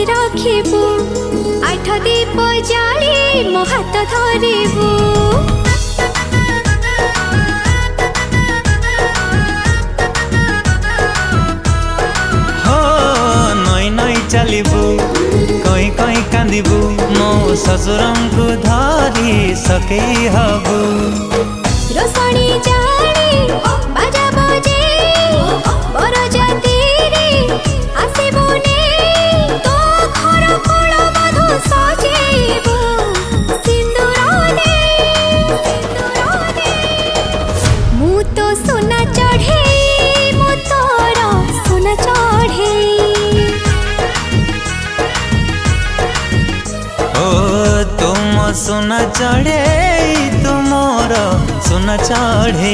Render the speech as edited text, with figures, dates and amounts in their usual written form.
रखिबू आठ दीप जाली मो हाथ धरिबू हो नई नई चलिबू कई कई कांदिबू मो ससुरंकु धरी सकेई हबू रोसणी जाली बाजा बजे बर जातीरे आसिबुने तो घर कोल मधु सजेबू सिंदूर दे मु तो सोना चढ़े मु तोर सोना चढ़े ओ तुम सोना चढ़े तुमोर सोना चढ़े।